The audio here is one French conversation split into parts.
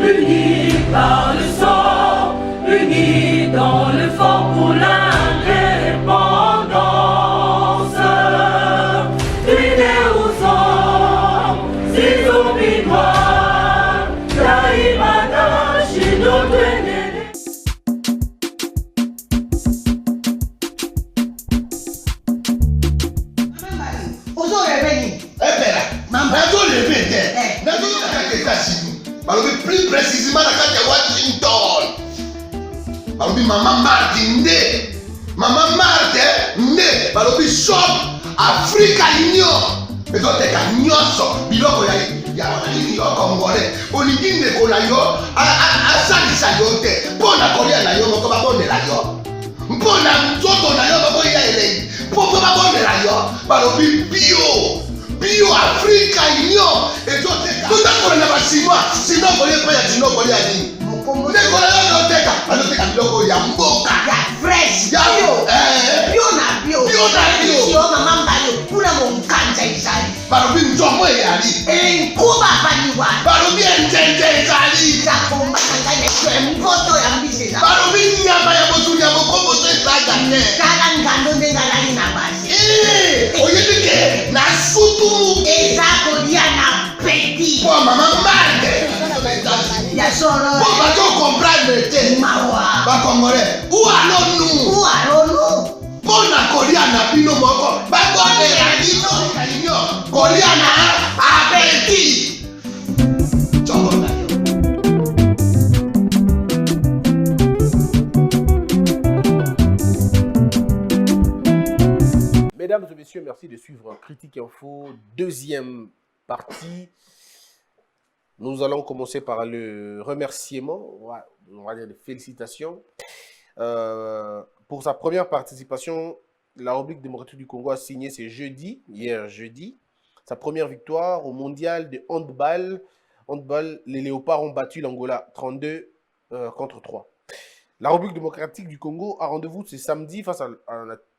unis par le sang, unis dans le fort pour l'indépendance. Unis aux hommes, si oublie noirs, Taïmada, Chido, plus précisément dans Washington. Maman Martin Maman Martin shop Africa Union. Mais donc t'es qu'à nyonso biloko ya nini yo congolais. Olingi ndeko na yo asalisa yo te. Mpona kolia na yo moko babondela yo. Mpona nzoto na yo moko ya elei. Mpo babondela yo balobi bio Africa Union. Et donc t'es qu'à tout na basima sino kolia pa ya sino kolia nini. Ndeko na yo teka aloteka biloko ya mboka ya fresh ya bio na bio mama mbalo kuna monkanja izali balobi nzomo eyali nkuba baliwa balobi enjenje ezali zakombanga na mpoto ya mbiseza balobi nyama ya botu ya bokomboto ezaga te kala ngando ndengalali na basi oyebike na sutu eza kolia na peti po mama mbande ya soro po bato comprendre te mawa bakongolais ou allons-nous pona kolia na bino moko bakondela bino kalinyo kolia na apeti chokona yo. Mesdames et messieurs, merci de suivre Critique Info, deuxième partie. Nous allons commencer par le remerciement, on va dire des félicitations. Pour sa première participation, la République démocratique du Congo a signé hier jeudi, sa première victoire au mondial de handball. Les Léopards ont battu l'Angola 32 contre 3. La République démocratique du Congo a rendez-vous ce samedi face à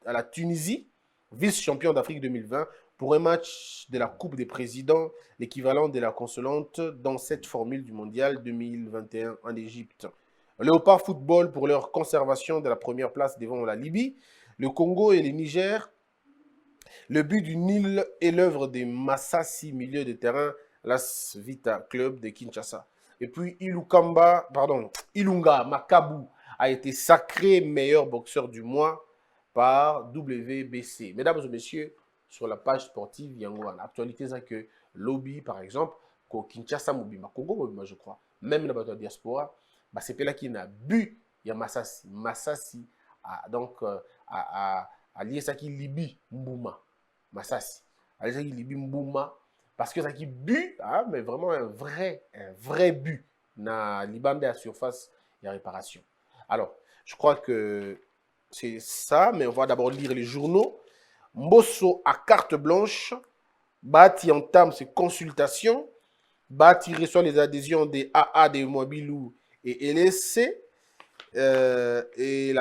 la Tunisie, vice-champion d'Afrique 2020, pour un match de la Coupe des Présidents, l'équivalent de la consolante dans cette formule du mondial 2021 en Égypte. Léopard Football pour leur conservation de la première place devant la Libye, le Congo et le Niger. Le but du nul est l'œuvre de Massassi, milieu de terrain, Las Vita Club de Kinshasa. Et puis Ilunga Makabu a été sacré meilleur boxeur du mois par WBC. Mesdames et messieurs, sur la page sportive, Yango, l'actualité, c'est que lobby, par exemple, qu'au Kinshasa, Congo, je crois, même dans la diaspora, c'est là qu'il y a un but, il y a Massassi. Massassi a lié ça qui Libye, Mbouma. Massassi. A lié ça qui Libye, Mbouma. Parce que ça qui but, mais vraiment un vrai but. Na Liban à surface, il y a réparation. Alors, je crois que c'est ça, mais on va d'abord lire les journaux. Mbosso à carte blanche, Bati entame ses consultations, Bati reçoit les adhésions des AA, des Mwabilou et LSC, et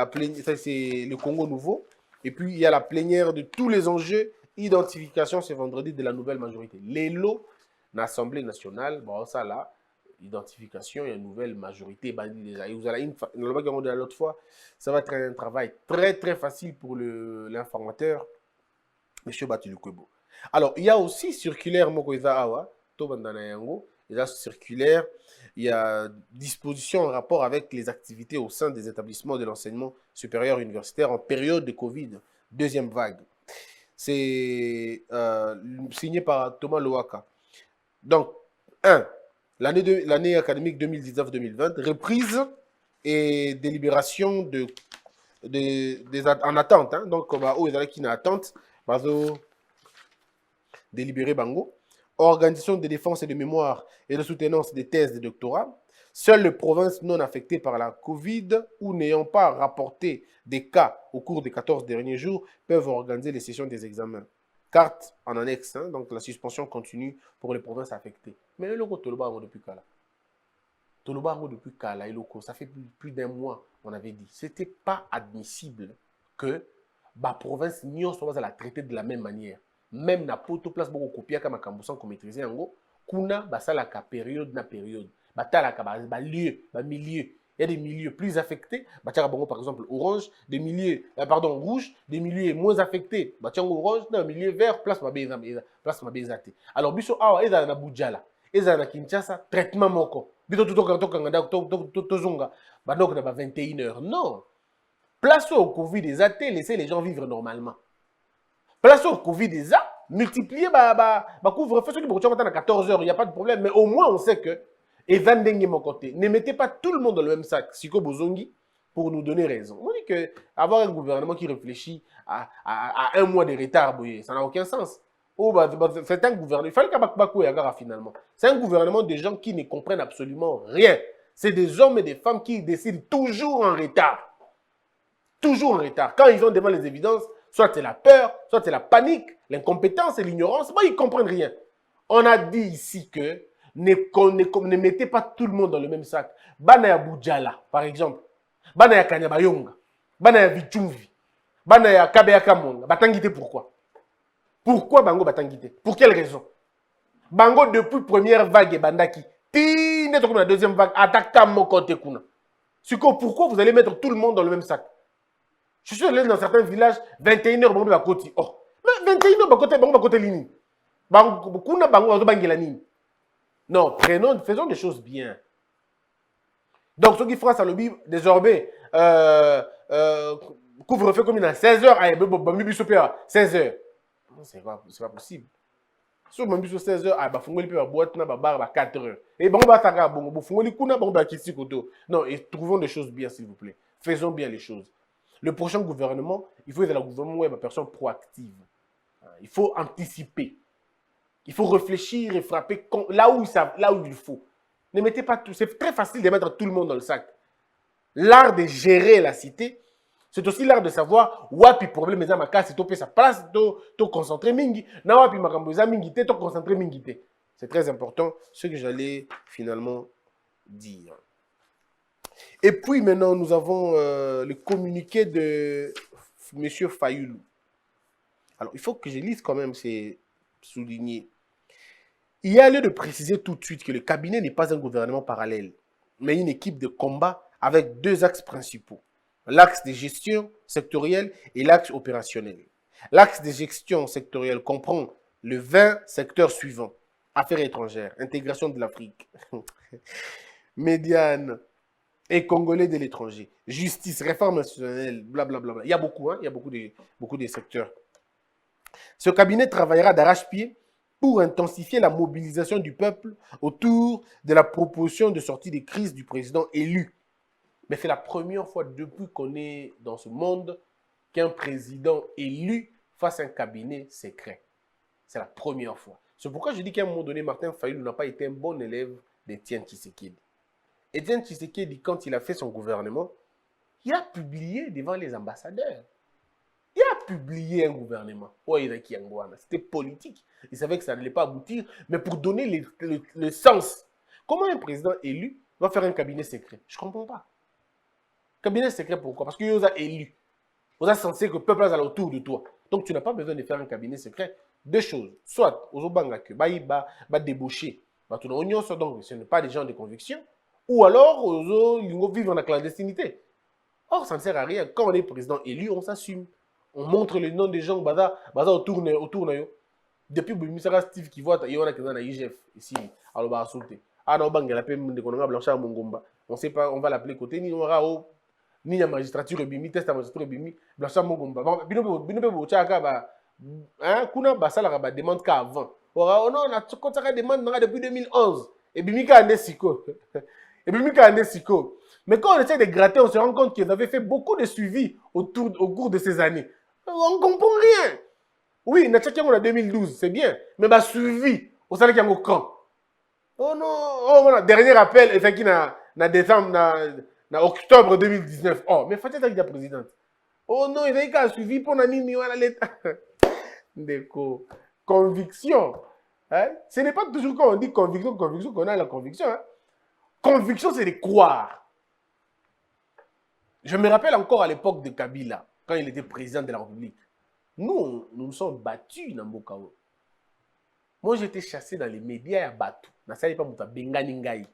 ça c'est le Congo nouveau, et puis il y a la plénière de tous les enjeux, identification ce vendredi de la nouvelle majorité. L'élo, l'Assemblée nationale, bon ça là, identification et une nouvelle majorité, vous allez l'autre fois, ça va être un travail très facile pour l'informateur. Monsieur Batilukwebo. Alors, il y a aussi circulaire Mokoïza Awa, Tobandana Yango, il y a circulaire, il y a disposition en rapport avec les activités au sein des établissements de l'enseignement supérieur universitaire en période de Covid, deuxième vague. C'est signé par Thomas Loaka. Donc, l'année académique 2019-2020, reprise et délibération en attente. Donc, où il y a qui en attente, Bazo délibéré Bango, organisation de défense et de mémoire et de soutenance des thèses de doctorat. Seules les provinces non affectées par la Covid ou n'ayant pas rapporté des cas au cours des 14 derniers jours peuvent organiser les sessions des examens. Carte en annexe, donc la suspension continue pour les provinces affectées. Mais le logo Tolobango depuis Kala. Tolobango depuis Kala, ça fait plus d'un mois, on avait dit. Ce n'était pas admissible que la province n'y soit la traiter de la même manière. Même na poto place beaucoup copier comme Kambusan qu'on maîtrisait en gros, kuna basala ka période na période. milieu. Il y a des milieux plus affectés, par exemple orange, des milieux, rouge, des milieux moins affectés, orange, dans le milieu vert, place ma bezate. Alors, biso awa, eza na Bujala, eza na Kinshasa, traitement moko. Bito tozonga, donc na 21h. Non. Place au Covid des athées, laissez les gens vivre normalement. Place au Covid des a, multiplier couvre-feu, ceux qui vont à 14h, il n'y a pas de problème, mais au moins on sait que et mon côté. Ne mettez pas tout le monde dans le même sac, Siko Bozongi, pour nous donner raison. On dit que avoir un gouvernement qui réfléchit à un mois de retard, ça n'a aucun sens. C'est un gouvernement, il fallait qu'Abakbakou finalement. C'est un gouvernement de gens qui ne comprennent absolument rien. C'est des hommes et des femmes qui décident toujours en retard. Toujours en retard. Quand ils ont devant les évidences, soit c'est la peur, soit c'est la panique, l'incompétence et l'ignorance, ils ne comprennent rien. On a dit ici que ne mettez pas tout le monde dans le même sac. Banaya Boudjala, par exemple. Banaya Kanyabayonga. Banaya Vichumvi. Banaya Kabeya Kamonga. Batangite pourquoi? Pourquoi Bango Batangite? Pour quelle raison? Bango depuis première vague et Bandaki. Tine comme la deuxième vague. Attaque mon côté kuna. Pourquoi vous allez mettre tout le monde dans le même sac? Je suis allé dans certains villages, 21h, Bango Bakoti. Oh. Mais 21h, Bango Bakote Lini. Bango Kuna Bango Bangelani. Non, faisons des choses bien. Donc, ceux qui font ça, désormais, couvre-feu comme il a 16h, 16h. C'est pas possible. Si on a 16h, il faut que la boîte à 4h. Et bon, non, et trouvons des choses bien, s'il vous plaît. Faisons bien les choses. Le prochain gouvernement, il faut être un gouvernement une personne proactive. Il faut anticiper. Il faut réfléchir et frapper là où il faut. Ne mettez pas tout. C'est très facile de mettre tout le monde dans le sac. L'art de gérer la cité, c'est aussi l'art de savoir où il y a problème dans ma case, si sa place, tu concentrer mingi. Na wapi makamboza mingi te, tu concentrer mingi te. C'est très important ce que j'allais finalement dire. Et puis maintenant, nous avons le communiqué de M. Fayoulou. Alors, il faut que je lise quand même, c'est souligné. Il y a lieu de préciser tout de suite que le cabinet n'est pas un gouvernement parallèle, mais une équipe de combat avec deux axes principaux. L'axe de gestion sectorielle et l'axe opérationnel. L'axe de gestion sectorielle comprend les 20 secteurs suivants. Affaires étrangères, intégration de l'Afrique, médiane et congolais de l'étranger, justice, réforme institutionnelle, blablabla. Il y a beaucoup, il y a beaucoup de secteurs. Ce cabinet travaillera d'arrache-pied pour intensifier la mobilisation du peuple autour de la proposition de sortie des crises du président élu. Mais c'est la première fois depuis qu'on est dans ce monde qu'un président élu fasse un cabinet secret. C'est la première fois. C'est pourquoi je dis qu'à un moment donné, Martin Fayoulou n'a pas été un bon élève d'Étienne Tshisekedi. Étienne Tshisekedi, quand il a fait son gouvernement, il a publié devant les ambassadeurs. Il a publié un gouvernement. C'était politique. Il savait que ça n'allait pas aboutir, mais pour donner le sens. Comment un président élu va faire un cabinet secret? Je ne comprends pas. Cabinet secret, pourquoi? Parce qu'il vous a élu. Vous êtes censé que le peuple est autour de toi. Donc tu n'as pas besoin de faire un cabinet secret. Deux choses. Soit, aux Obangake, va débaucher. Donc ce n'est pas des gens de conviction. Ou alors, ils vivent dans la clandestinité. Or, ça ne sert à rien. Quand on est président élu, on s'assume. On montre le nom des gens autour de nous. Depuis que Steve qui voit, il y a un IGF ici, à l'Obasoute. Ah non, on ne sait pas, on va l'appeler côté, ni on aura ni la magistrature bimi, test la magistrature bimi, Blanchard Mongomba. Kuna basala ba demande qu'avant. Oh non, on a demande depuis 2011. Et bimika ande siko. Et bimika ande siko. Mais quand on essaie de gratter, on se rend compte qu'ils avaient fait beaucoup de suivi au cours de ces années. On ne comprend rien. Oui, on a 2012, c'est bien. Mais bah suivi, au salaire qui est au camp. Oh non, oh voilà, dernier appel, et fait qu'il na décembre, na octobre 2019. Oh, mais Fatia la présidente. Oh non, il a suivi pour nani l'état. Déco. Conviction. Hein? Ce n'est pas toujours quand on dit conviction qu'on a la conviction. Hein? Conviction, c'est de croire. Je me rappelle encore à l'époque de Kabila, quand il était président de la République. Nous nous sommes battus dans Mbokao. Moi, j'étais chassé dans les médias à Batou. Je ne savais pas Bengani Ngaï.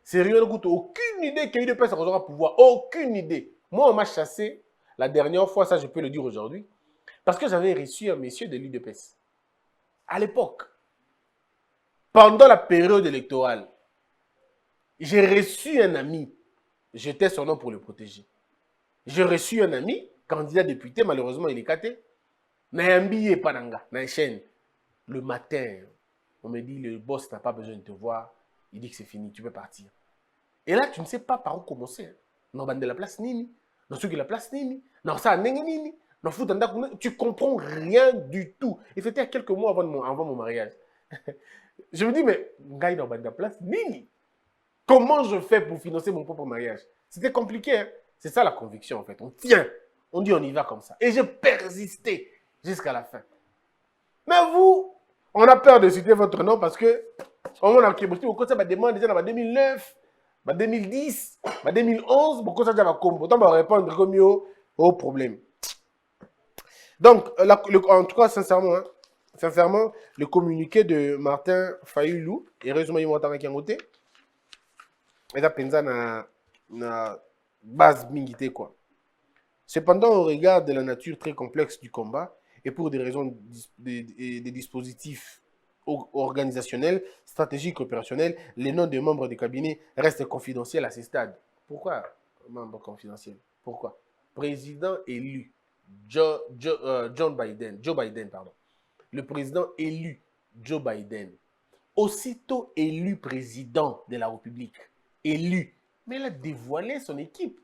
Sérieux, aucune idée qu'il y ait UDPS aura pouvoir. Aucune idée. Moi, on m'a chassé la dernière fois, ça je peux le dire aujourd'hui, parce que j'avais reçu un monsieur de l'UDPS. À l'époque, pendant la période électorale, j'ai reçu un ami. J'étais son nom pour le protéger. J'ai reçu un ami, candidat député, malheureusement il est caté. N'a un billet pananga, n'a une chaîne. Le matin, on me dit le boss n'a pas besoin de te voir. Il dit que c'est fini, tu peux partir. Et là, tu ne sais pas par où commencer. Non, de la place nini. Non, ceux qui la place nini. Non, ça nini. Non, tu comprends rien du tout. Et c'était à quelques mois avant mon mariage. Je me dis, mais gars, dans la place nini. Comment je fais pour financer mon propre mariage? C'était compliqué. Hein? C'est ça la conviction en fait. On tient. On dit on y va comme ça. Et j'ai persisté jusqu'à la fin. Mais vous, on a peur de citer votre nom parce que on a demandé déjà en 2009, en 2010, en 2011, beaucoup de gens vont répondre comme au problème. Donc, en tout cas, sincèrement, le communiqué de Martin Fayulu, et heureusement, il m'a entendu côté. Et ça, pensa na base mingité quoi. Cependant, au regard de la nature très complexe du combat et pour des raisons des dispositifs organisationnels, stratégiques, opérationnels, les noms des membres du cabinet restent confidentiels à ce stade. Pourquoi membres confidentiels? Pourquoi? Président élu Joe Biden, pardon. Le président élu Joe Biden, aussitôt élu président de la République, élu, mais il a dévoilé son équipe.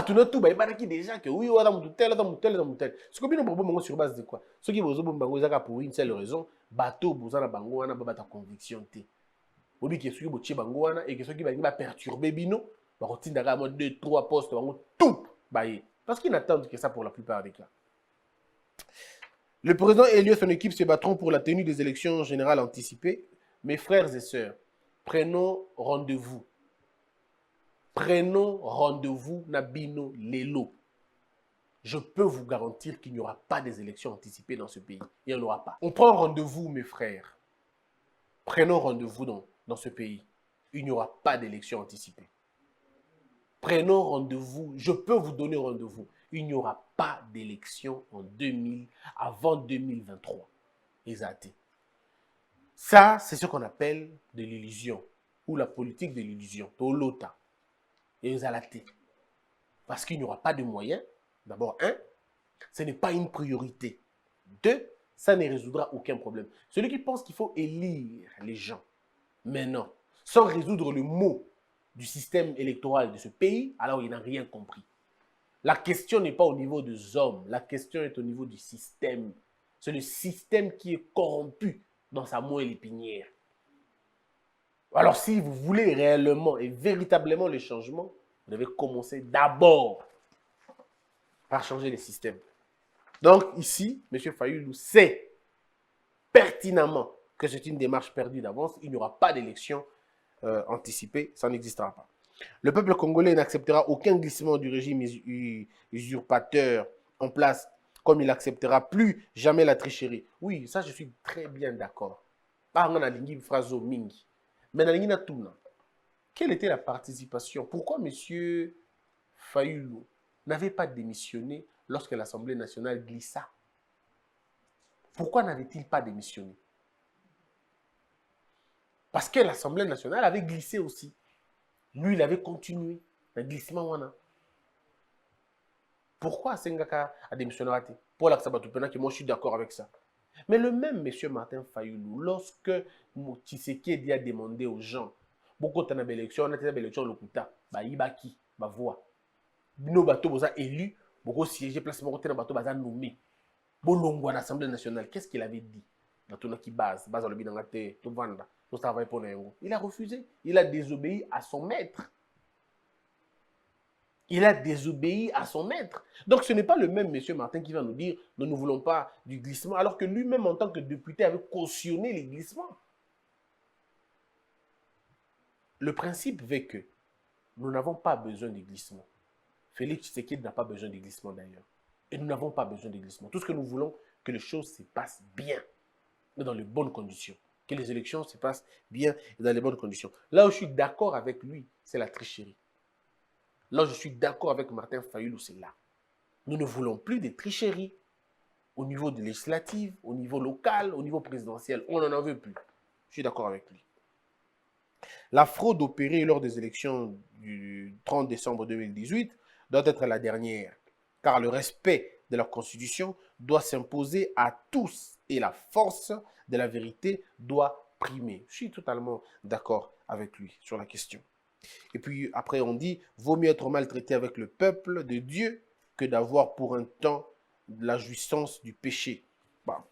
Tout déjà que oui, tel. Ce que bien on sur base de quoi? Ce qui vous ont pour une seule raison, bateau vous en a bango wana ba ta conviction té. Obi que ce qui vous tche bango wana et que ce qui va perturber bino, ba rotinda ka mo 2 3 postes bango tout baye. Parce qu'ils n'attendent que ça pour la plupart des cas. Le président élu et son équipe se battront pour la tenue des élections générales anticipées. Mes frères et sœurs, prenons rendez-vous. Prenons rendez-vous, Nabino Lelo. Je peux vous garantir qu'il n'y aura pas des élections anticipées dans ce pays. Il n'y en aura pas. On prend rendez-vous, mes frères. Prenons rendez-vous dans ce pays. Il n'y aura pas d'élections anticipées. Prenons rendez-vous. Je peux vous donner rendez-vous. Il n'y aura pas d'élections avant 2023. Exact. Ça, c'est ce qu'on appelle de l'illusion ou la politique de l'illusion. Tolota. Et vous allez. Parce qu'il n'y aura pas de moyens. D'abord, ce n'est pas une priorité. 2, ça ne résoudra aucun problème. Celui qui pense qu'il faut élire les gens, mais non, sans résoudre le mot du système électoral de ce pays, alors il n'a rien compris. La question n'est pas au niveau des hommes, la question est au niveau du système. C'est le système qui est corrompu dans sa moelle épinière. Alors si vous voulez réellement et véritablement le changement, vous devez commencer d'abord par changer les systèmes. Donc ici, M. Fayulu sait pertinemment que c'est une démarche perdue d'avance. Il n'y aura pas d'élection anticipée, ça n'existera pas. Le peuple congolais n'acceptera aucun glissement du régime usurpateur en place, comme il n'acceptera plus jamais la tricherie. Oui, ça je suis très bien d'accord. Mais quelle était la participation? Pourquoi M. Fayulu n'avait pas démissionné lorsque l'Assemblée nationale glissa? Pourquoi n'avait-il pas démissionné? Parce que l'Assemblée nationale avait glissé aussi. Lui, il avait continué le glissement. Pourquoi Sengaka a démissionné? Pour l'Axabatupena, que moi je suis d'accord avec ça. Mais le même M. Martin Fayulu, lorsque Tshisekedi a demandé aux gens, beaucoup de élections, on a des élections le Kuta, Ibaki, voix. Nos bateaux sont élus, beaucoup siégé, placement côté dans bateau sont nommés. Bolongo à l'Assemblée nationale, qu'est-ce qu'il avait dit? Base dans le bidangate, tout vanda, tout travail pour nous. Il a refusé, il a désobéi à son maître. Il a désobéi à son maître. Donc ce n'est pas le même M. Martin qui va nous dire nous ne voulons pas du glissement, alors que lui-même en tant que député avait cautionné les glissements. Le principe veut que nous n'avons pas besoin de glissement. Félix Tshisekedi n'a pas besoin de glissement d'ailleurs. Et nous n'avons pas besoin de glissement. Tout ce que nous voulons, que les choses se passent bien, mais dans les bonnes conditions. que les élections se passent bien et dans les bonnes conditions. Là où je suis d'accord avec lui, c'est la tricherie. Là où je suis d'accord avec Martin Fayulu, c'est là. Nous ne voulons plus de tricheries au niveau de législative, au niveau local, au niveau présidentiel. On n'en veut plus. Je suis d'accord avec lui. La fraude opérée lors des élections du 30 décembre 2018 doit être la dernière, car le respect de la Constitution doit s'imposer à tous et la force de la vérité doit primer. Je suis totalement d'accord avec lui sur la question. Et puis après on dit, vaut mieux être maltraité avec le peuple de Dieu que d'avoir pour un temps la jouissance du péché. Bah.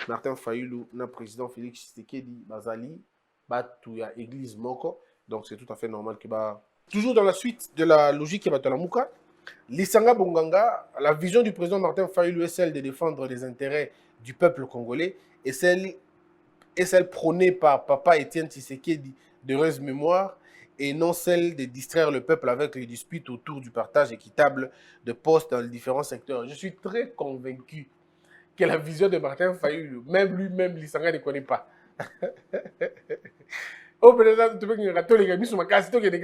Martin Fayulu, le président Félix Tshisekedi, Bazali, Batouya Église Moko. Donc c'est tout à fait normal que bah. Toujours dans la suite de la logique qui va dans la Mouka, Lisanga Bonganga, la vision du président Martin Fayulu est celle de défendre les intérêts du peuple congolais et celle prônée par Papa Étienne Tshisekedi d'heureuse mémoire et non celle de distraire le peuple avec les disputes autour du partage équitable de postes dans les différents secteurs. Je suis très convaincu que la vision de Martin Fayulu, même lui-même, Lisanga ne connaît pas. Oh, peut-être que tu peux sur ma case, tu peux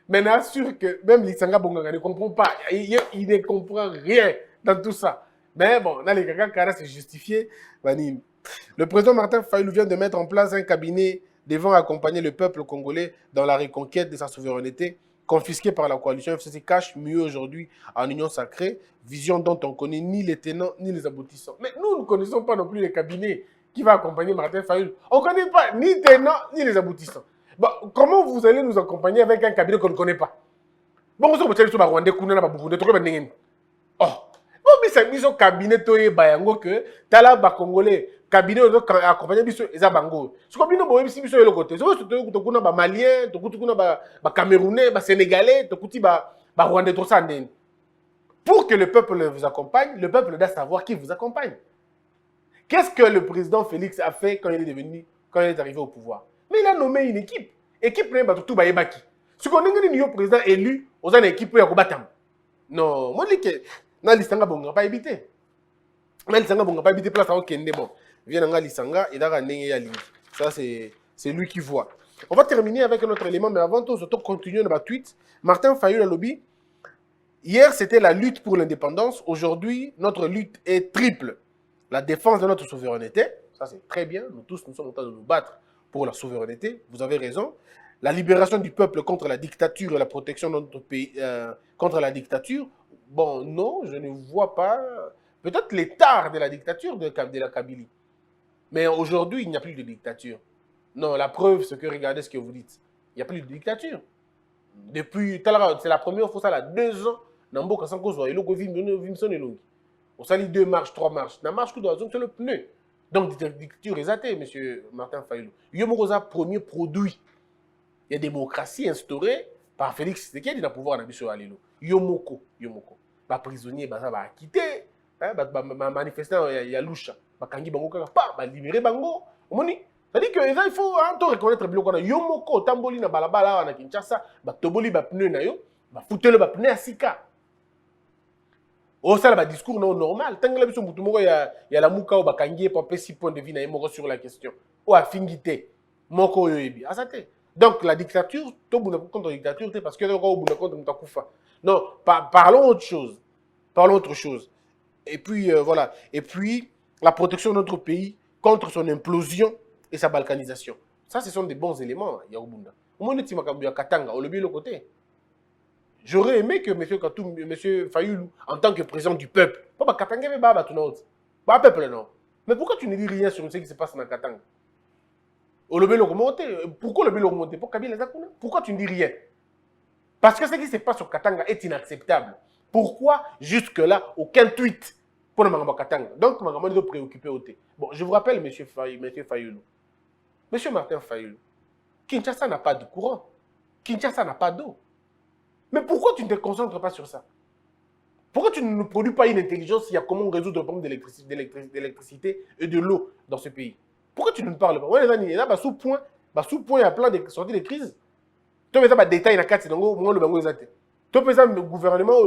maintenant, sûr que même Lisanga Bonganga ne comprend pas. Il ne comprend rien dans tout ça. Mais bon, dans les cas, c'est justifié. Le président Martin Fayulu vient de mettre en place un cabinet devant accompagner le peuple congolais dans la reconquête de sa souveraineté, confisquée par la coalition FCC, cache mieux aujourd'hui en union sacrée, vision dont on ne connaît ni les tenants ni les aboutissants. Mais nous ne connaissons pas non plus les cabinets qui va accompagner Martin Fayulu. On ne connaît pas ni les tenants ni les aboutissants. Bon, comment vous allez nous accompagner avec un cabinet qu'on ne connaît pas? Bon, vous allez sur Rwanda, Kuna, Babukunde, oh, bon, mais c'est mis au cabinet Toye Bayango que Tala Congolais, cabinet accompagné biso eza bango. Ce cabinet boye biso biso le côté. So to kuna ba malien, to kuna ba camerounais, ba sénégalais, to kuti ba rwandais tout ça ndeni. Pour que le peuple vous accompagne, le peuple doit savoir qui vous accompagne. Qu'est-ce que le président Félix a fait quand il est arrivé au pouvoir? Mais il a nommé une équipe. Équipe n'est pas tout baïbaki. Ce qu'on a dit, le président élu, on a une équipe pour combattre. Non, moi je dis que dans l'Isanga bonga pas éviter. Dans l'Isanga bonga pas éviter place à Okende bon. Vient dans l'Isanga et dans la ça c'est lui qui voit. On va terminer avec un autre élément, mais avant tout, surtout continuer dans ma tweet. Martin Fayulu lobby. Hier c'était la lutte pour l'indépendance. Aujourd'hui notre lutte est triple. La défense de notre souveraineté, ça c'est très bien. Nous tous nous sommes en train de nous battre pour la souveraineté, vous avez raison. La libération du peuple contre la dictature et la protection de notre pays contre la dictature, bon, non, je ne vois pas. Peut-être l'état de la dictature de la Kabylie. Mais aujourd'hui, il n'y a plus de dictature. Non, la preuve, c'est que regardez ce que vous dites. Il n'y a plus de dictature. Depuis, c'est la première fois, ça a 2 ans, Namboka Sankozo, et le on s'allie 2 marches, 3 marches. La marche, c'est le pneu. Donc, dictature est athée, M. Martin Fayulu. Yomokoza, premier produit. Il y a démocratie instaurée par Félix Tshisekedi, il a pouvoir en Abisho Alelo. Yomoko. Les prisonniers, ils sont quittés. Les manifestants, il y a loucha. Les kangi bango kaka, libérer bango. C'est-à-dire qu'il faut reconnaître le Yomoko, tamboli na balabala na Kinshasa, toboli ba pneu na yo, foutez le pneu à sika. Oh, ça, le discours non normal. Tant que il y a la mouka ou bakangi pour passer 6 points de vie sur la question. Ou à fingité. Moko yoebi. Donc, la dictature, contre la dictature, parce que non, parlons autre chose. Parlons autre chose. Et puis, voilà. Et puis, la protection de notre pays contre son implosion et sa balkanisation. Ça, ce sont des bons éléments, Yaoubunda. Au moins, on a Katanga, on le met de côté. J'aurais aimé que M. Fayulu, en tant que président du peuple, mais pourquoi tu ne dis rien sur ce qui se passe dans Katanga? Pourquoi le Bélo remonté? Pourquoi tu ne dis rien? Parce que ce qui se passe sur Katanga est inacceptable. Pourquoi jusque-là, aucun tweet pour le Mangamba Katanga? Donc, Mangamba est préoccupé au thé. Bon, je vous rappelle, M. Fayulu. M. Martin Fayulu, Kinshasa n'a pas de courant. Kinshasa n'a pas d'eau. Mais pourquoi tu ne te concentres pas sur ça? Pourquoi tu ne produis pas une intelligence il y a comment résoudre le problème d'électricité et de l'eau dans ce pays? Pourquoi tu ne parles pas? Ouais, les amis, là, sous point, il y a plein de sorties de crise. Tu as des détails dans le cadre, tu as le gouvernement,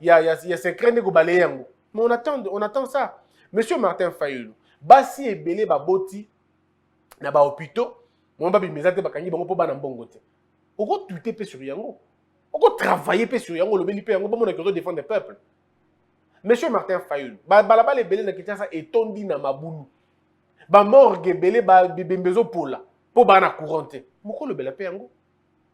il y a secret de balayer. Mais on attend ça. Monsieur Martin Fayulu, basi ebele baboti na ba hôpitaux mon babi mezate bakangi bango po bana mbongo te oko tuiter pe sur yango oko travailler pe sur yango lobeli pe yango ba mona ko défendre le peuple. Monsieur Martin Fayulu balaba ebele na Kinshasa etondi na mabulu ba morgue ebele ba bembezo pola po bana courant te moko lobela pe yango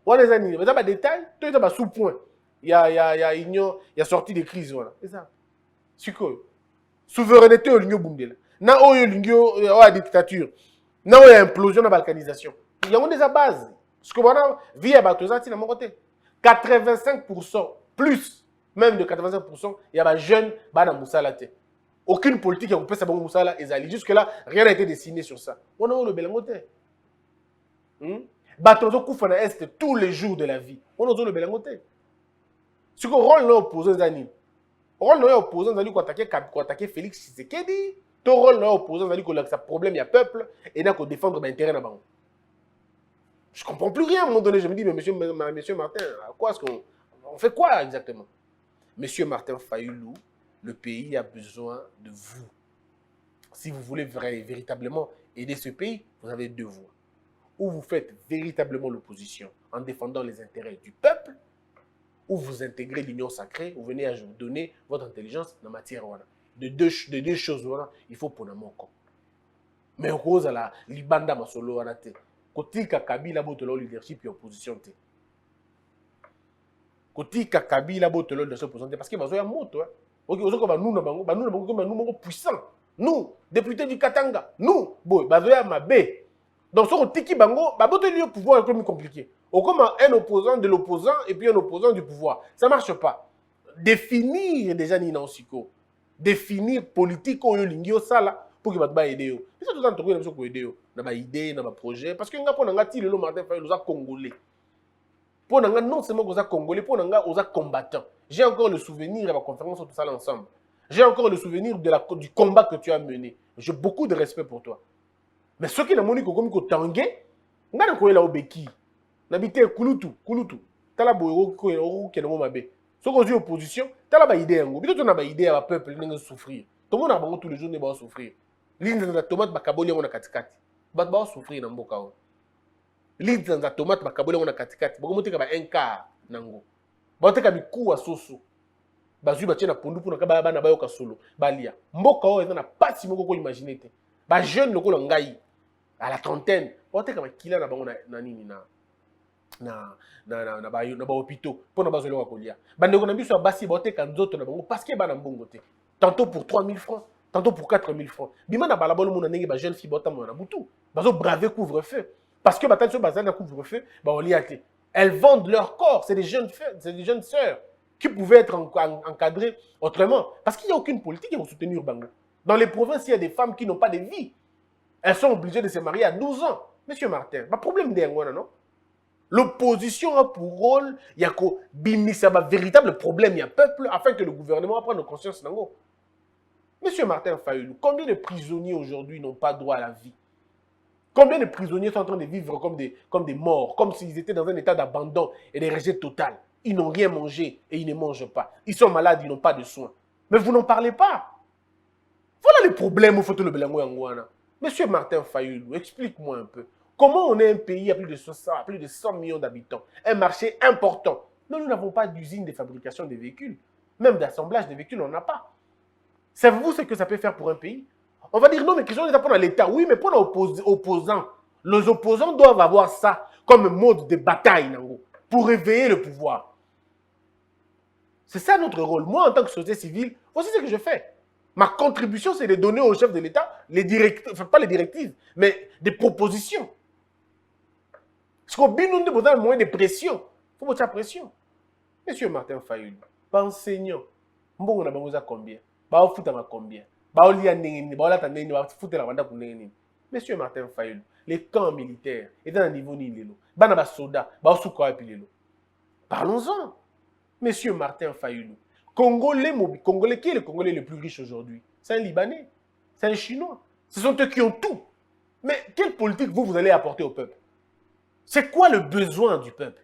wana eza nini eza ba détail to eza ba sous point ya union ya sortie de crise wana eza sikoyo souveraineté olingo bundela na oyo lingo ya dictature na oyo implosion na balkanisation yango déjà base ce que wana vie ya bato eza tina moko te 85% plus même de 85% il y a des jeunes bana musala te aucune politique qui peut sa bango musala ezali jusque là rien n'a été dessiné sur ça on a le belango te bato zo kufa na est tous les jours de la vie on a le belango te ce que rôle là opposé zani rôle là opposé zani ko attaquer Félix Tshisekedi to rôle là opposé zani ko la problème il y a peuple et na ko défendre ba intérêt na bango. Je comprends plus rien à un moment donné je me dis mais monsieur Martin à quoi est-ce qu'on fait quoi exactement? Monsieur Martin Fayulu, le pays a besoin de vous. Si vous voulez véritablement aider ce pays, vous avez deux voies. Ou vous faites véritablement l'opposition en défendant les intérêts du peuple, ou vous intégrez l'union sacrée, vous venez à donner votre intelligence dans la matière. De deux choses, il faut pour mon compte. Mais au cause de la Libanda Masolo, côté Kabila Botolo leadership et opposition. Côté Kabila Botolo de s'opposer parce que bazoya moto OK ozo ko nous puissant nous députés du Katanga nous boy bazoya mabe donc so tiki bango ba boteli au pouvoir est compliqué ou comme un opposant de l'opposant et puis un opposant du pouvoir ça marche pas définir déjà ni nansiko définir politique oyo lingi osala pour que ba aider yo ça tout temps to ko aider yo na ba idée na ba projet parce que nga pona ngati le Martin Fayulu za congolais. Pour non seulement aux Congolais, pour aux combattants. J'ai encore le souvenir de la conférence tout ça ensemble. J'ai encore le souvenir du combat que tu as mené. J'ai beaucoup de respect pour toi. Mais ceux qui n'ont pas comme Tangé, on a un obeki. N'habité Kulutu. Tala boyo qui n'a pas bé. Ceux qui ont opposition, tala ba idée ngo. Bito na ba idée à peuple qui souffrir. Tout le monde a bango tous les jours ne va souffrir. L'île de la tomate ba kaboli on a katikati. Ba souffrir na mboka o. L'île dans la tomate, ma kabole on a katikati. Beaucoup monter comme un quart nango. Monter comme coup à soso. Bazu ba tiena pondu pour na kaba ba na ba yoka solo. Balia. Mboka o na pas si moko ko imaginer te. Ba jeune loko ngai à la trentaine. Monter comme kila na bango na nini na ba hôpitaux pour na bazolo ko lia. Bande ko na biso basi monter kan nzoto na bango parce que ba na mbongo te. Tantôt pour 3000 francs, tantôt pour 4000 francs. Bima na balabolo mo na ndenge ba jeune fille bota mo na butu. Bazo braver couvre-feu. Parce que couvre-feu, elles vendent leur corps. C'est des jeunes sœurs qui pouvaient être encadrées autrement. Parce qu'il n'y a aucune politique qui va soutenir Bango. Dans les provinces, il y a des femmes qui n'ont pas de vie. Elles sont obligées de se marier à 12 ans. Monsieur Martin, pas problème d'Engwana, non? L'opposition a pour rôle, il y a un véritable problème, il y a un peuple, afin que le gouvernement prenne conscience. Monsieur Martin Fayulu, combien de prisonniers aujourd'hui n'ont pas droit à la vie? Combien de prisonniers sont en train de vivre comme des morts, comme s'ils étaient dans un état d'abandon et de rejet total? Ils n'ont rien mangé et ils ne mangent pas. Ils sont malades, ils n'ont pas de soins. Mais vous n'en parlez pas. Voilà les problèmes au Photo le Belango Yangwana. Monsieur Martin Fayulu, explique-moi un peu. Comment on est un pays à plus de 100 millions d'habitants, un marché important, mais nous n'avons pas d'usine de fabrication de véhicules, même d'assemblage de véhicules, on n'a pas. Savez-vous ce que ça peut faire pour un pays? On va dire non, mais question n'est pas pour l'État. Oui, mais pour les opposants. Les opposants doivent avoir ça comme mode de bataille, pour réveiller le pouvoir. C'est ça notre rôle. Moi, en tant que société civile, voici ce que je fais. Ma contribution, c'est de donner au chef de l'État les directives, enfin pas les directives, mais des propositions. Parce qu'on a besoin de moyens de pression. Il faut votre pression. Monsieur Martin Fayulu, pas enseignant. Bon, on a besoin de combien? Bah, on fout à combien? Monsieur Martin Fayulu, les camps militaires étaient à un niveau nilelo. Banaba soda, parlons-en. Monsieur Martin Fayulu, Congolais, qui est le Congolais le plus riche aujourd'hui? C'est un Libanais, c'est un Chinois. Ce sont eux qui ont tout. Mais quelle politique vous allez apporter au peuple? C'est quoi le besoin du peuple?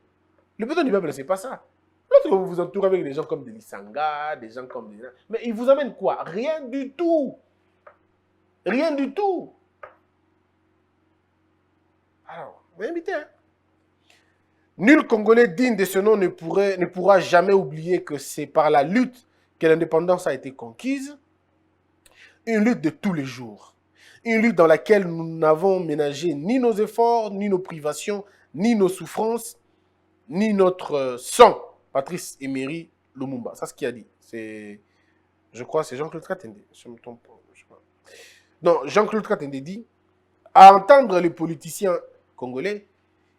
Le besoin du peuple, c'est pas ça. Lorsque vous vous entourez avec des gens comme des Lissanga, des gens comme des... Mais ils vous amènent quoi? Rien du tout. Rien du tout. Alors, vous invitez, hein? Nul Congolais digne de ce nom ne pourra jamais oublier que c'est par la lutte que l'indépendance a été conquise. Une lutte de tous les jours. Une lutte dans laquelle nous n'avons ménagé ni nos efforts, ni nos privations, ni nos souffrances, ni notre sang. Patrice Emery Lumumba. C'est ce qu'il a dit. Je crois que c'est Jean-Claude Katende. Je me trompe pas. Je sais pas. Non, Jean-Claude Katende dit, à entendre les politiciens congolais,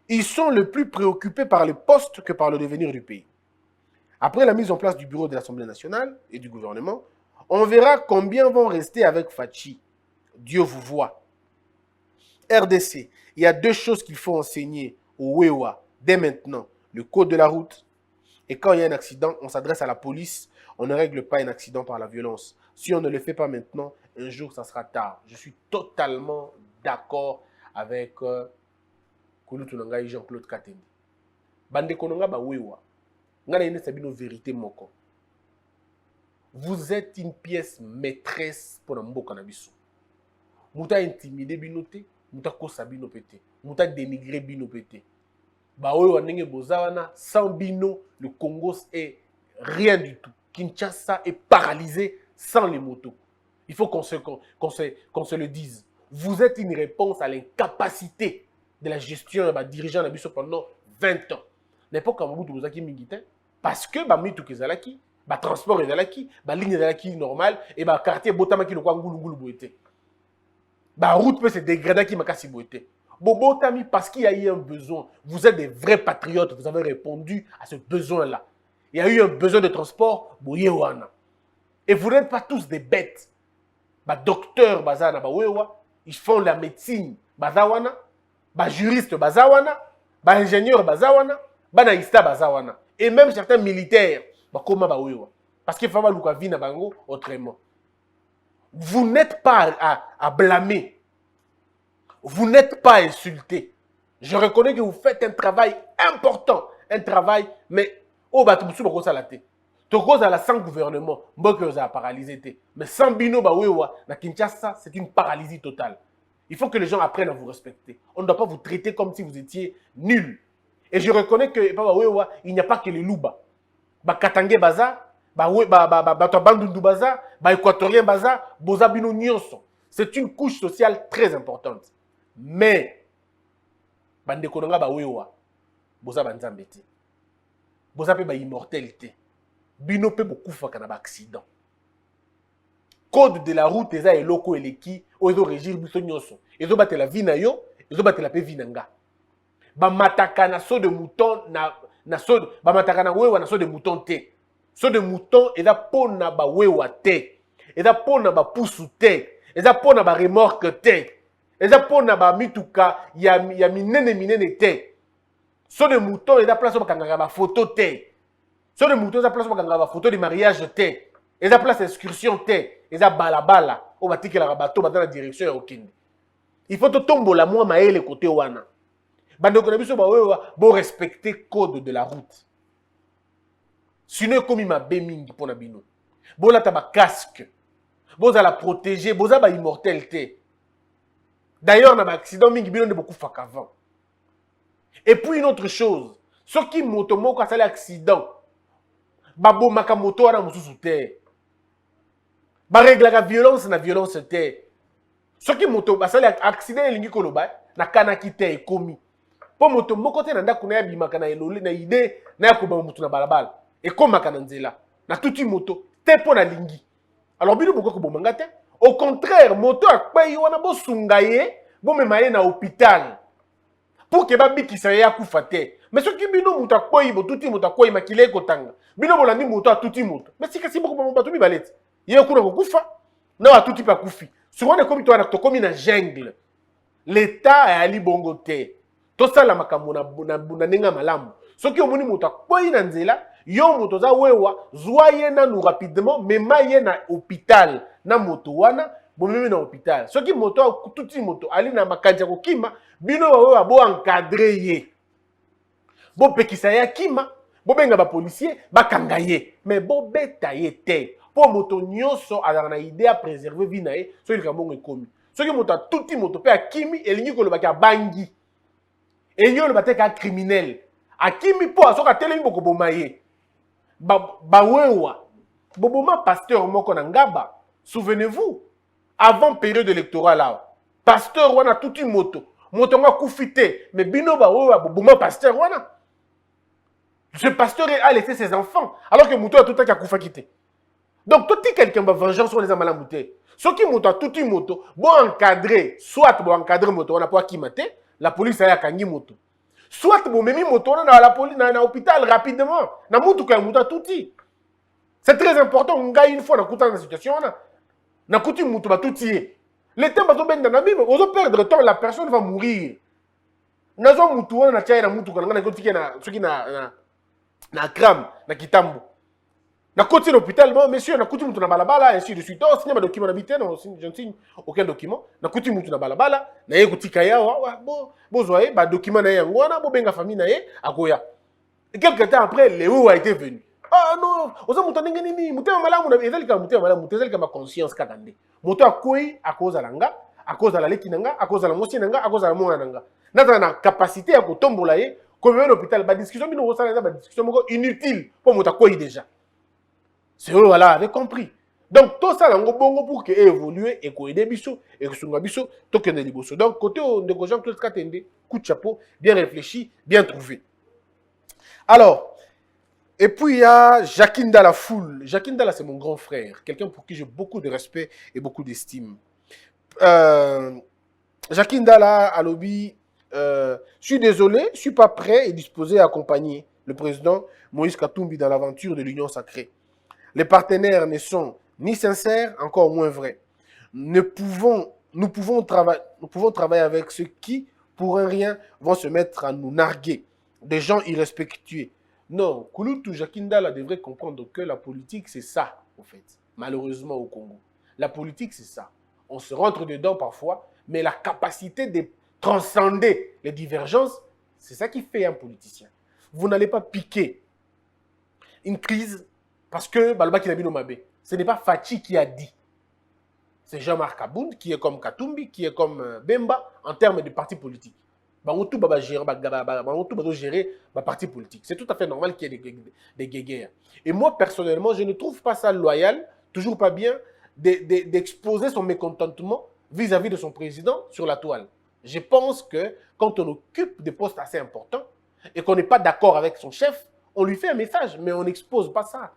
ils sont le plus préoccupés par le poste que par le devenir du pays. Après la mise en place du bureau de l'Assemblée nationale et du gouvernement, on verra combien vont rester avec Fachi. Dieu vous voit. RDC, il y a 2 choses qu'il faut enseigner au Wewa dès maintenant. Le code de la route. Et quand il y a un accident, on s'adresse à la police. On ne règle pas un accident par la violence. Si on ne le fait pas maintenant, un jour, ça sera tard. Je suis totalement d'accord avec Jean-Claude Katende. Bande kononga ba wewa. Ngana ine sabino vérité moko. Vous êtes une pièce maîtresse pour mboka na biso. Muta intimidé binote, muta kosa bino pété, muta dénigré bino pété. Ba wewa ndenge bozawana, sans bino, le Congo est rien du tout. Kinshasa est paralysé sans les motos. Il faut qu'on se le dise. Vous êtes une réponse à l'incapacité de la gestion des dirigeants de Bisso pendant 20 ans. N'importe comment vous avez militaire parce que bah mitou kezalaki, bah transport ezalaki, bah ligne ezalaki normal et bah quartier botamaki le kwa ngulu ngulu boité. Bah route peut se dégrader qui makasi boité. Bobotami parce qu'il y a eu un besoin. Vous êtes des vrais patriotes, vous avez répondu à ce besoin-là. Il y a eu un besoin de transport, boyewana. Et vous n'êtes pas tous des bêtes. Bah docteur bazana ba wewa, ils font la médecine bazawana, bah juriste bazawana, bah ingénieur bazawana, bah naïsta bazawana. Et même certains militaires, bah comment ba wewa. Parce qu'il faut pas luka vina bango autrement. Vous n'êtes pas à blâmer. Vous n'êtes pas insulté. Je reconnais que vous faites un travail important. Un travail, mais oh bah tu me ça la tête. Tu causes à la sans gouvernement, moi que vous avez paralysé. Mais sans bino bah wewa, na Kinshasa, c'est une paralysie totale. Il faut que les gens apprennent à vous respecter. On ne doit pas vous traiter comme si vous étiez nul. Et je reconnais que il n'y a pas que les louba. Bah Katangé baza, bah Bandundu baza, bah Équatorien baza, boza bino nyonso. C'est une couche sociale très importante. Mais bande kononga ba wewa, boza banzambete. Boza pe ba immortalité. Bino pe beaucoup faka na ba accident. Code de la route eza eloko eleki ozo régir biso nyonso. Ezo batela vie na yo, ezo batela pe vie nanga. Ba mataka na so de mouton na so ba mataka na wewa na so de mouton te. So de mouton eza pona ba wewa te. Eza pona ba pusu te. Eza pona ba remorque te. Eza pona ba mituka ya minene te. So de mouton eza place ba kangaka ba photo te. So de mouton eza place ba kangaka ba photo de mariage te. Eza place excursion te. Eza balabala o batikela bato ba dans la direction ya okende. Il faut to tombola moi maele côté wana. Bandeko na biso ba wewa bo respecter code de la route. Sinon comme ma bemingi pona bino. Bo la taba casque. Bo za la protéger, bo za ba immortalité. D'ailleurs, dans l'accident, il y a beaucoup de avant. Et puis, une autre chose, ceux qui moto moko a l'accident, babo makamoto na mususu te. Ba règle la violence na violence te. Ceux qui moto ba sala accident elingi koloba na kanaki te ekomi. Po moto moko te na ndako na ya bimaka na elole na idée na yakoba mutu na balabala. Ekomaka na nzela. Na tuti moto te po na lingi. Alors bino boko ko bomanga te. Au contraire, moto akpayi wana bo sungaye, bo memaye na hôpital. Pour que babi ki sa ya kufa te. Mais ce qui bino moto akpayi bo tuti moto akpayi makile kotanga. Bino bolandi moto a tuti moto. Mais si kasi boko ba tuti balete. Ye kuna ko kufa. Na wa tuti pa kufi. Souvent comme toi to komi na jungle. L'état est ali bongo te. To sala makambo na nenga malamu. Ce qui omoni moto akpayi na nzela, yo moto za wewa zoye na nous rapidement memaye na hôpital. Na moto wana bomemi na hôpital. Soki moto tuti moto ali na makanja ko kima bino wa bo encadrer ye. Bo pekisa ya kima, bo benga ba policier ba kanga ye. Mais bo beta ye te. Po moto nyonso ala na idée à préserver vie na ye, so il ka bongo ekomi. Ce qui monte à tout le moto, à Kimi, et l'igno le baka bangi. Et l'igno le baka criminel. À Kimi, pour à télé, beaucoup bomaye. Bawewa. Boboma pasteur moko nangaba. Souvenez-vous, avant période électorale là, pasteur wana tout une moto. Moto nga koufité, mais bino bawewa boboma pasteur wana. Ce pasteur a laissé ses enfants, alors que moto a tout a koufa quitté. Donc, tout quelqu'un va vengeance sur les amalamoutés. Ce qui monte à toute une moto, bon encadrer, soit bon encadrer moto, on a pas qui maté, la police a kangi moto. Soit bon memi moto, on a la police, dans l'hôpital rapidement. Na moto ka moto tout. C'est très important, on gagne une fois dans la situation, na kouti moto va tout tirer. Les temps va ben dans la Bible, on va perdre temps, la personne va mourir. Nazo moto, on a tia na moto, on a koti na ce qui na crame, na kitambo. Na côté l'hôpital, bon, monsieur, na côté mutu na balabala, ainsi de suite. Oh, signé ma document d'habité, non, je ne signe aucun document. Na côté mutu na balabala, na ye kuti kaya, bon, zoye, ba document na ye, ngwana, bo benga famille na ye, agoya. Et quelques temps après, Léo a été venu. Ah non, oza mutu ndenge nini, mutu malamu na ezali ka mutu malamu, mutu ezali ka ma conscience katande. Mutu akoi à cause alanga, à cause ala leki nanga, à cause ala mosi nanga, à cause ala mona nanga. Na capacité à kotombola ye, comme l'hôpital, ba discussion bino osala ba discussion moko inutile pour mutu akoi déjà. C'est eux, voilà, avaient compris. Donc, tout ça, bongo pour que évoluer et qu'on ait des bisous et que ce soit bisous, tout que des bisous. Donc, côté de gens, tout ce qu'il coup de chapeau, bien réfléchi, bien trouvé. Alors, et puis il y a Jacinda la foule. Jacinda, c'est mon grand frère, quelqu'un pour qui j'ai beaucoup de respect et beaucoup d'estime. Jacinda, là, à lobby, je suis désolé, je ne suis pas prêt et disposé à accompagner le président Moïse Katumbi dans l'aventure de l'Union sacrée. Les partenaires ne sont ni sincères, encore moins vrais. Nous pouvons travailler avec ceux qui, pour un rien, vont se mettre à nous narguer. Des gens irrespectueux. Non, Kouloutou Jacinda devrait comprendre que la politique, c'est ça, en fait. Malheureusement, au Congo. La politique, c'est ça. On se rentre dedans parfois, mais la capacité de transcender les divergences, c'est ça qui fait un politicien. Vous n'allez pas piquer une crise parce que Balba Kinabino Mabé, ce n'est pas Fachi qui a dit. C'est Jean-Marc Aboud qui est comme Katumbi, qui est comme Bemba en termes de parti politique. Tout va gérer ma parti politique. C'est tout à fait normal qu'il y ait des guéguerres. Et moi, personnellement, je ne trouve pas ça loyal, toujours pas bien, d'exposer son mécontentement vis-à-vis de son président sur la toile. Je pense que quand on occupe des postes assez importants et qu'on n'est pas d'accord avec son chef, on lui fait un message, mais on n'expose pas ça.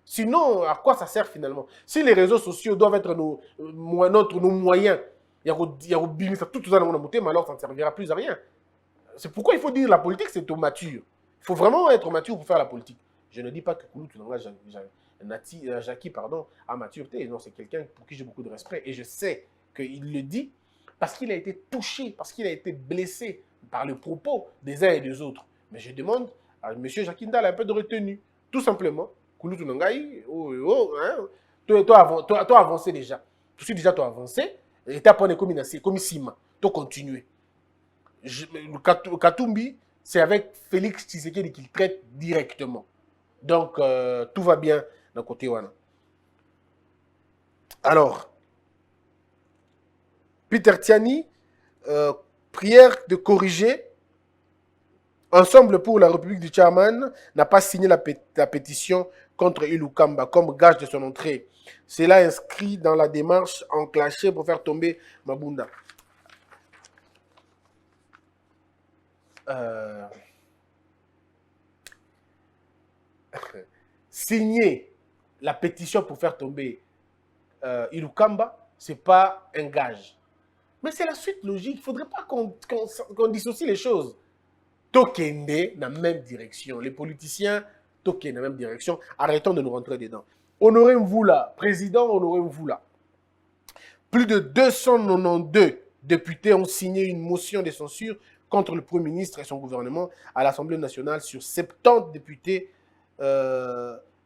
Sinon, à quoi ça sert finalement? Si les réseaux sociaux doivent être nos moyens, il y a tout ça dans mon mais alors ça ne servira plus à rien. C'est pourquoi il faut dire que la politique, c'est au mature. Il faut vraiment être mature pour faire la politique. Je ne dis pas que Kouloutou Jackie a maturité. Non, c'est quelqu'un pour qui j'ai beaucoup de respect. Et je sais qu'il le dit parce qu'il a été touché, parce qu'il a été blessé par le propos des uns et des autres. Mais je demande à M. Jacinda un peu de retenue. Tout simplement. Kouloutou Nangaï, toi avancé déjà. Tu suis déjà toi avancé. Et tu as pris comme Sima. Tu continues. Katumbi, c'est avec Félix Tshisekedi qu'il traite directement. Donc, tout va bien d'un côté. Wana. Alors, Peter Tiani, prière de corriger. Ensemble pour la République du Tchadman n'a pas signé la pétition contre Ilukamba comme gage de son entrée. Cela inscrit dans la démarche enclenchée pour faire tomber Mabunda. Signer la pétition pour faire tomber Ilukamba, ce n'est pas un gage. Mais c'est la suite logique. Il ne faudrait pas qu'on dissocie les choses. Tokende dans la même direction. Les politiciens, Tokende dans la même direction. Arrêtons de nous rentrer dedans. Honoré Mvoula, président Honoré Mvoula. Plus de 292 députés ont signé une motion de censure contre le Premier ministre et son gouvernement à l'Assemblée nationale sur 70 députés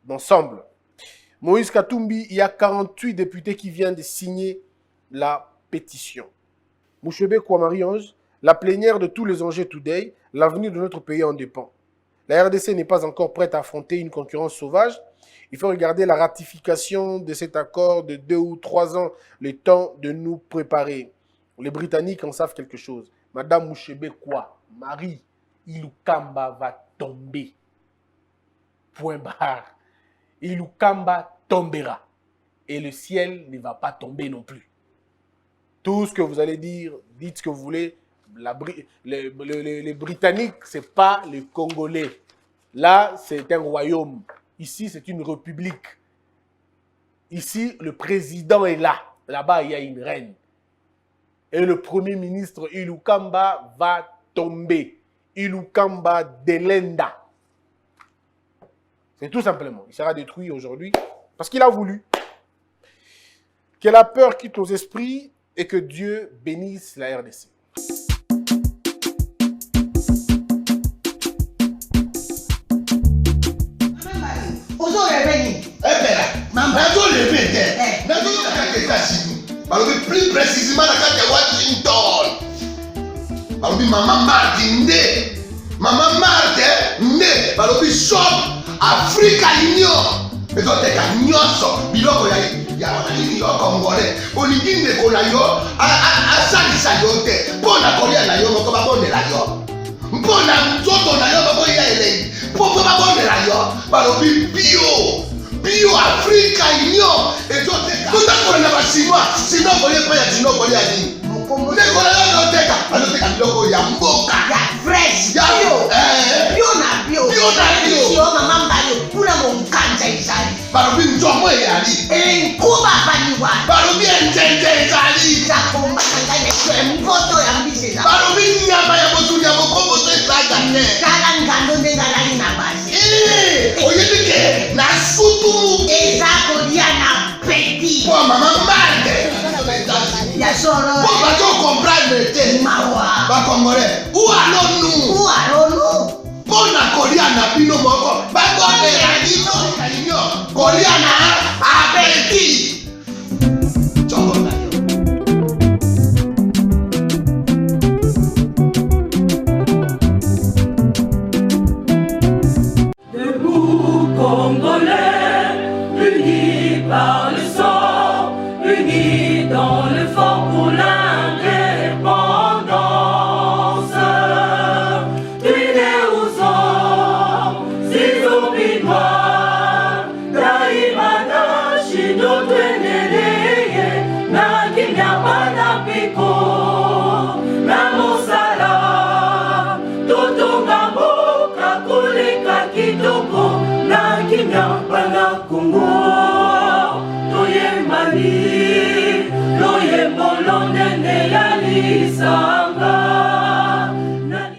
d'ensemble. Moïse Katumbi, il y a 48 députés qui viennent de signer la pétition. Mouchebe Kouamari-Ange, la plénière de tous les enjeux today, l'avenir de notre pays en dépend. La RDC n'est pas encore prête à affronter une concurrence sauvage. Il faut regarder la ratification de cet accord de 2 ou 3 ans, le temps de nous préparer. Les Britanniques en savent quelque chose. Madame Mouchebe quoi? Marie Ilukamba va tomber. Point barre. Ilukamba tombera. Et le ciel ne va pas tomber non plus. Tout ce que vous allez dire, dites ce que vous voulez. Les Britanniques, ce n'est pas les Congolais. Là, c'est un royaume. Ici, c'est une république. Ici, le président est là. Là-bas, il y a une reine. Et le premier ministre Ilukamba va tomber. Ilukamba Delenda. C'est tout simplement. Il sera détruit aujourd'hui parce qu'il a voulu. Que la peur quitte nos esprits et que Dieu bénisse la RDC. Plus précisément dans Washington. Maman Marthe Maman Marthe shop Africa Union. Et donc nyonso biloko ya Congolais. Olingi ndeko na yo asalisa yo te. Mpona kolia na yo moko babondela yo. Mpona nzoto na yo moko ya elei. Mpo babondela yo balobi bio Africa Union. Et donc tutakola na basinois sino kolia pa ya sino kolia nini. Ndeko na yo noteka anoteka biloko ya mboka ya fresh bio na bio mama mbayo kuna monkanja izali balobi nzomo eyali enkuba baniwa balobi enjenje ezali zakomba kangane mpoto ya mbisi balobi nyama ya motu ya mokombo to ezaga ne kala ngando ndengalali na basi oyebike na sutu eza kolia na peti po mama Marthe ya solo po bato comprendre te mawa bakongole où allons-nous pona kolia na bino moko bakondela bino kolia na apeti chongo na yo. Debout Congolais, unis par le sang, unis dans le fort pour l'indépendance. Tués aux hommes, ces zombies noirs, daimana shido tweneleye, na kinyamana piko, na mosala, totonga mboka koleka kitoko, na kimya.